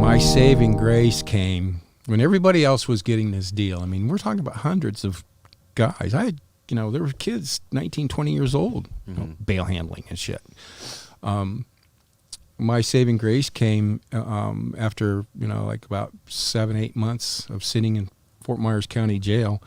My saving grace came when everybody else was getting this deal. I mean, we're talking about hundreds of guys. I had, there were kids 19, 20 years old, bail handling and shit. My saving grace came after, like about 7-8 months of sitting in Fort Myers County Jail.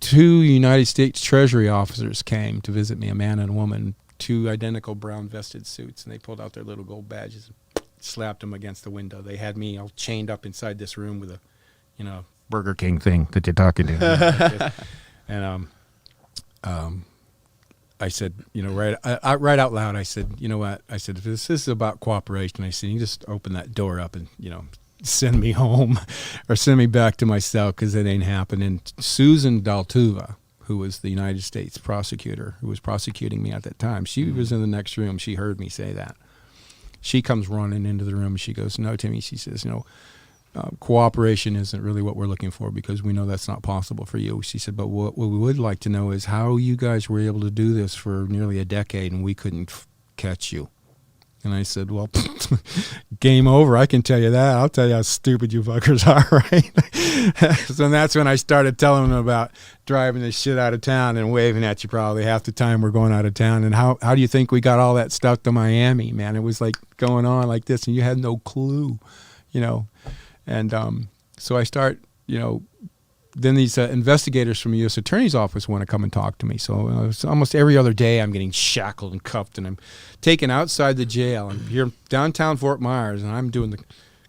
2 United States Treasury officers came to visit me, a man and a woman, 2 identical brown vested suits, and they pulled out their little gold badges and slapped them against the window. They had me all chained up inside this room with a, Burger King thing that you're talking to. And I said, right out loud, I said, you know what? I said, if this is about cooperation, I said, you just open that door up and, send me home or send me back to my cell because it ain't happening. Susan Daltuva, who was the United States prosecutor who was prosecuting me at that time, she was in the next room. She heard me say that. She comes running into the room and she goes, no, Timmy, she says, cooperation isn't really what we're looking for because we know that's not possible for you. She said, but what we would like to know is how you guys were able to do this for nearly a decade and we couldn't catch you. And I said, well, game over. I can tell you that. I'll tell you how stupid you fuckers are, right? So that's when I started telling them about driving this shit out of town and waving at you probably half the time we're going out of town. And how do you think we got all that stuff to Miami, man? It was like going on like this, and you had no clue, And so I start, then these investigators from the U.S. Attorney's Office want to come and talk to me. So almost every other day I'm getting shackled and cuffed, and I'm taken outside the jail. I'm here downtown Fort Myers, and I'm doing the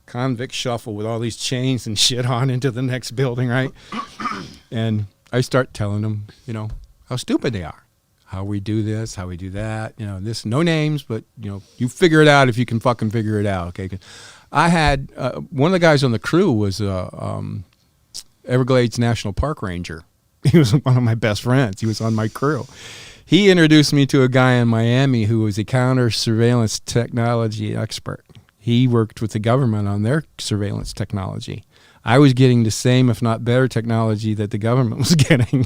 convict shuffle with all these chains and shit on into the next building, right? And I start telling them, how stupid they are, how we do this, how we do that, this, no names, but, you figure it out if you can fucking figure it out, okay? I had, one of the guys on the crew was Everglades National Park Ranger. He was one of my best friends. He was on my crew. He introduced me to a guy in Miami who was a counter surveillance technology expert. He worked with the government on their surveillance technology. I was getting the same, if not better, technology that the government was getting.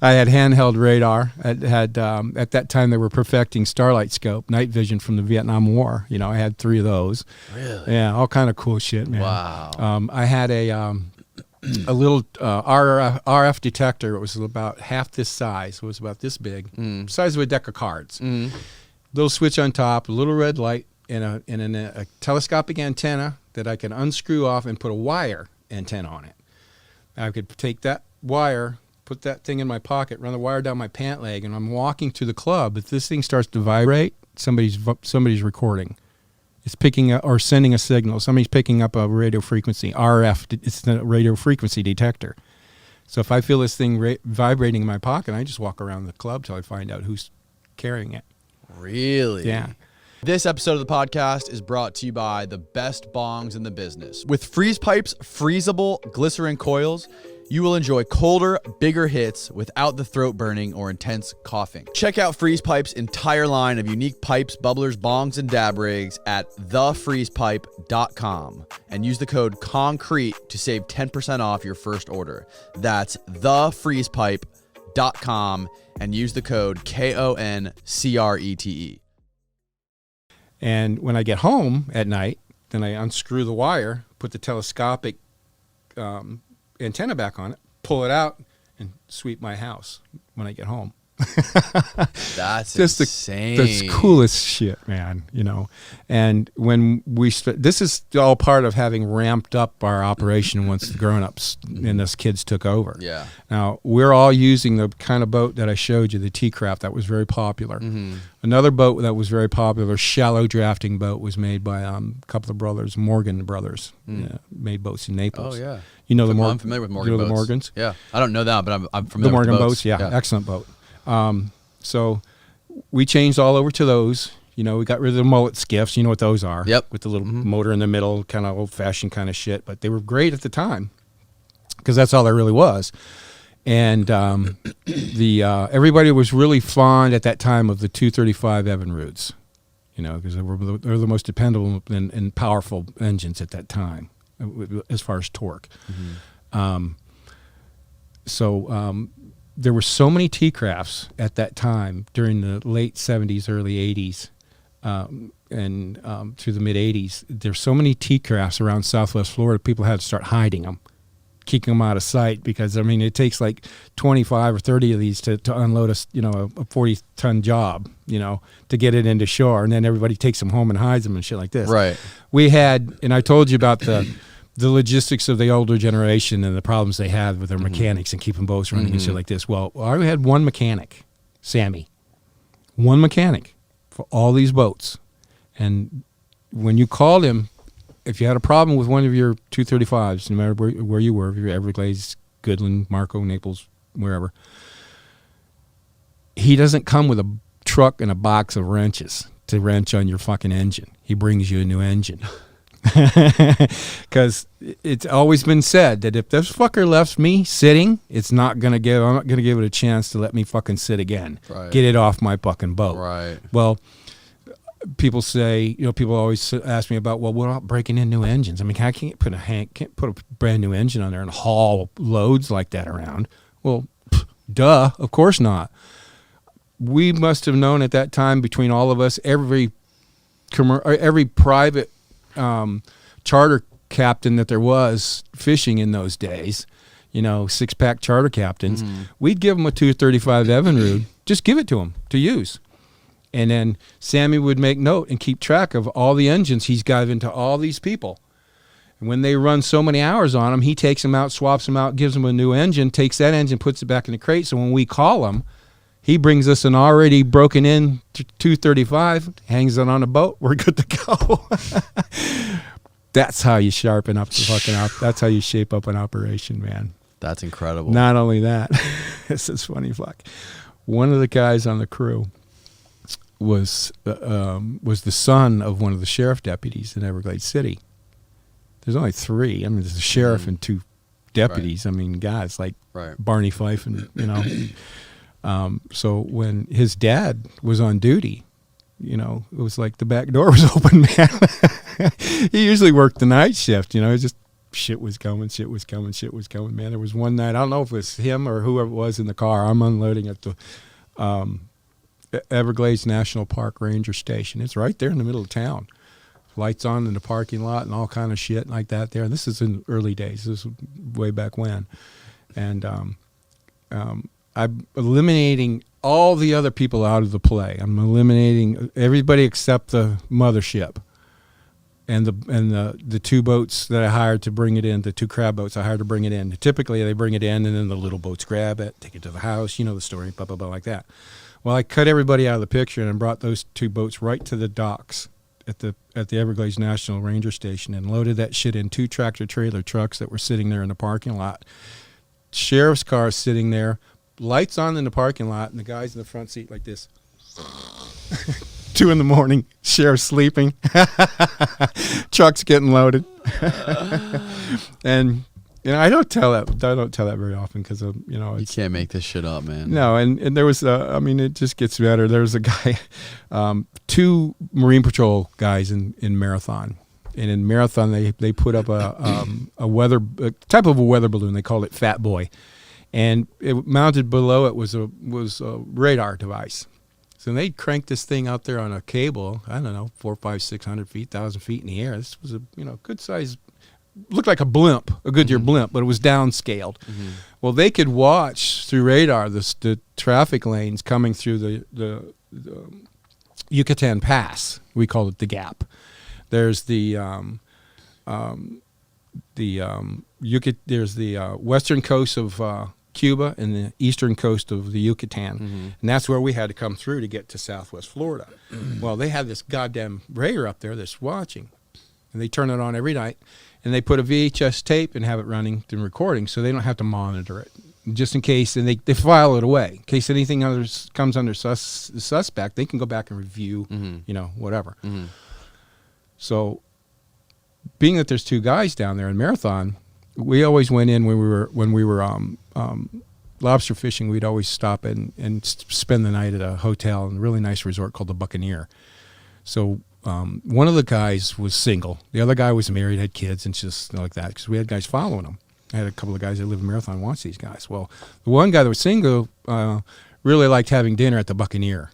I had handheld radar. At that time, they were perfecting starlight scope, night vision from the Vietnam War. I had 3 of those. Really? Yeah, all kind of cool shit, man. Wow. I had a little RF detector. It was about half this size. It was about this big, size of a deck of cards. Little switch on top, a little red light, and a telescopic antenna that I could unscrew off and put a wire antenna on it. I could take that wire, put that thing in my pocket, run the wire down my pant leg, and I'm walking to the club. If this thing starts to vibrate, somebody's recording. It's picking up or sending a signal. Somebody's picking up a radio frequency, RF. It's the radio frequency detector. So if I feel this thing vibrating in my pocket, I just walk around the club till I find out who's carrying it. Really? Yeah. This episode of the podcast is brought to you by the best bongs in the business. With Freeze Pipe's freezable glycerin coils, you will enjoy colder, bigger hits without the throat burning or intense coughing. Check out Freeze Pipe's entire line of unique pipes, bubblers, bongs, and dab rigs at thefreezepipe.com and use the code CONCRETE to save 10% off your first order. That's thefreezepipe.com and use the code KONCRETE. And when I get home at night, then I unscrew the wire, put the telescopic antenna back on it, pull it out, and sweep my house when I get home. That's just insane. The coolest shit, man, And when this is all part of having ramped up our operation once the grown-ups and us kids took over. Yeah. Now, we're all using the kind of boat that I showed you, the T-Craft, that was very popular. Another boat that was very popular, shallow drafting boat, was made by a couple of brothers, Morgan brothers, made boats in Naples. Oh, yeah. I'm familiar with Morgan boats. The Morgans? Yeah. I don't know that, but I'm familiar with the Morgan boats. Yeah, excellent boat. So we changed all over to those. We got rid of the mullet skiffs. You know what those are? Yep. With the little motor in the middle, kind of old-fashioned kind of shit. But they were great at the time because that's all there really was. And everybody was really fond at that time of the 235 Evinrudes, because they're the most dependable and powerful engines at that time as far as torque. There were so many T-Crafts at that time during the late 70s, early 80s, and and through the mid 80s, there's so many T crafts around Southwest Florida. People had to start hiding them, keeping them out of sight, because I mean it takes like 25 or 30 of these to unload a 40-ton job, to get it into shore, and then everybody takes them home and hides them and shit like this. Right. We had, and I told you about the logistics of the older generation and the problems they had with their mechanics and keeping boats running and shit like this. Well, I had one mechanic, Sammy, one mechanic for all these boats. And when you called him, if you had a problem with one of your 235s, no matter where you were, if you're Everglades, Goodland, Marco, Naples, wherever, he doesn't come with a truck and a box of wrenches to wrench on your fucking engine. He brings you a new engine. Because it's always been said that if this fucker left me sitting, I'm not gonna give it a chance to let me fucking sit again. Right. Get it off my fucking boat. Right. Well, people say, people always ask me about, well, what about breaking in new engines? I mean, I can't put a brand new engine on there and haul loads like that around. Well, duh, of course not. We must have known at that time, between all of us, every private charter captain that there was fishing in those days, 6-pack charter captains, we'd give them a 235 Evinrude, just give it to them to use. And then Sammy would make note and keep track of all the engines he's given to all these people. And when they run so many hours on them, he takes them out, swaps them out, gives them a new engine, takes that engine, puts it back in the crate. So when we call him, he brings us an already broken in 235, hangs it on a boat. We're good to go. That's how you sharpen up the fucking that's how you shape up an operation, man. That's incredible. Not only that, this is funny, fuck. One of the guys on the crew was the son of one of the sheriff deputies in Everglades City. There's only 3. I mean, there's a sheriff and 2 deputies. Right. I mean, guys like Barney Fife and so when his dad was on duty, it was like the back door was open, man. He usually worked the night shift. Just shit was coming, man. There was one night, I don't know if it was him or whoever it was in the car. I'm unloading at the Everglades National Park Ranger Station. It's right there in the middle of town. Lights on in the parking lot and all kind of shit like that there. And this is in early days. This is way back when. And I'm eliminating all the other people out of the play. I'm eliminating everybody except the mothership and the 2 boats that I hired to bring it in, the 2 crab boats I hired to bring it in. Typically, they bring it in, and then the little boats grab it, take it to the house. You know the story, blah, blah, blah, like that. Well, I cut everybody out of the picture and brought those 2 boats right to the docks at the Everglades National Ranger Station and loaded that shit in 2 tractor-trailer trucks that were sitting there in the parking lot. Sheriff's car sitting there, lights on in the parking lot, and the guys in the front seat like this. 2 a.m, sheriff sleeping, trucks getting loaded. And I don't tell that very often because you can't make this shit up, man. No, and there was it just gets better. There was a guy, 2 Marine Patrol guys in Marathon. And in Marathon, they put up a type of a weather balloon. They called it Fat Boy, and it mounted below it was a radar device. So they cranked this thing out there on a cable. I don't know, 400, 500, 600 feet, 1,000 feet in the air. This was a good size. Looked like a blimp, a Goodyear blimp, but it was downscaled. Mm-hmm. Well, they could watch through radar the traffic lanes coming through the Yucatan Pass. We call it the Gap. There's the western coast of Cuba and the eastern coast of the Yucatan, and that's where we had to come through to get to Southwest Florida. Well, they had this goddamn radar up there that's watching, and they turn it on every night, and they put a VHS tape and have it running and recording, so they don't have to monitor it, just in case, and they file it away in case anything comes under suspect. They can go back and review, whatever. Mm-hmm. So, being that there's 2 guys down there in Marathon, we always went in when we were lobster fishing. We'd always stop and spend the night at a hotel in a really nice resort called the Buccaneer. So one of the guys was single, the other guy was married, had kids, and just like that, because we had guys following him. I had a couple of guys that live in Marathon watch these guys. Well, the one guy that was single really liked having dinner at the Buccaneer,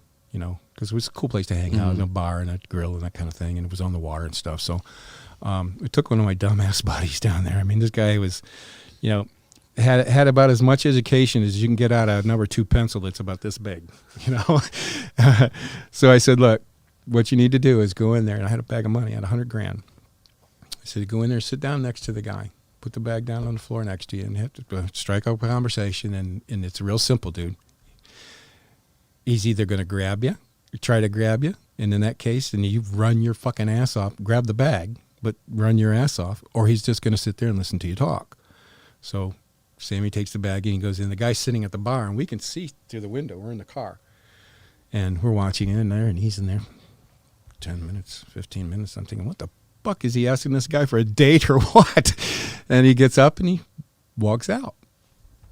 because it was a cool place to hang out, in a bar and a grill and that kind of thing, and it was on the water and stuff. So we took one of my dumbass buddies down there. I mean, this guy was, had about as much education as you can get out of a number 2 pencil that's about this big, So I said, look, what you need to do is go in there, and I had a bag of money, I had $100,000. I said, go in there, sit down next to the guy, put the bag down on the floor next to you, and have to strike up a conversation, and it's real simple, dude. He's either going to grab you, try to grab you, and in that case, and you run your fucking ass off, grab the bag, but run your ass off, or he's just going to sit there and listen to you talk. So Sammy takes the bag and he goes in. The guy's sitting at the bar, and we can see through the window. We're in the car, and we're watching in there, and he's in there 10 minutes, 15 minutes. I'm thinking, what the fuck is he asking this guy for a date or what? And he gets up and he walks out,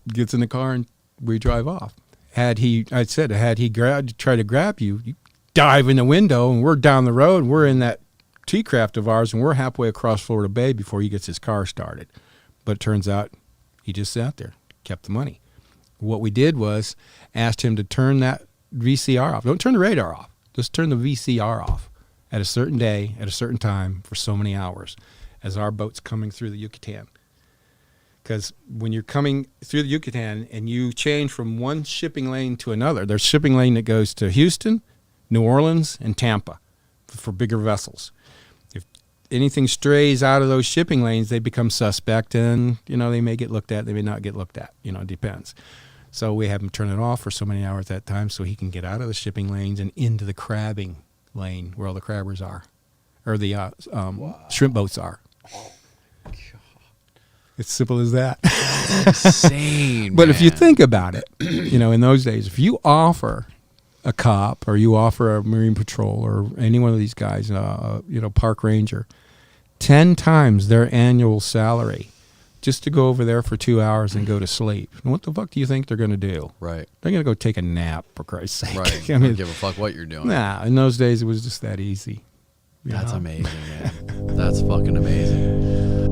gets in the car, and we drive off. Had he tried to grab you, you dive in the window, and we're down the road, and we're in that T-craft of ours, and we're halfway across Florida Bay before he gets his car started. But it turns out he just sat there, kept the money. What we did was asked him to turn that VCR off. Don't turn the radar off. Just turn the VCR off at a certain day, at a certain time, for so many hours, as our boat's coming through the Yucatan. Because when you're coming through the Yucatan and you change from one shipping lane to another, there's shipping lane that goes to Houston, New Orleans, and Tampa for bigger vessels. If anything strays out of those shipping lanes, they become suspect, and they may get looked at, they may not get looked at. It depends. So we have him turn it off for so many hours at that time, so he can get out of the shipping lanes and into the crabbing lane where all the crabbers are, or the shrimp boats are. It's simple as that. Insane. But if you think about it, in those days, if you offer a cop or you offer a Marine Patrol or any one of these guys, park ranger, 10 times their annual salary just to go over there for 2 hours and go to sleep, and what the fuck do you think they're going to do? Right. They're going to go take a nap, for Christ's sake. Right. I mean, don't give a fuck what you're doing. Nah, in those days it was just that easy. That's amazing, man. That's fucking amazing.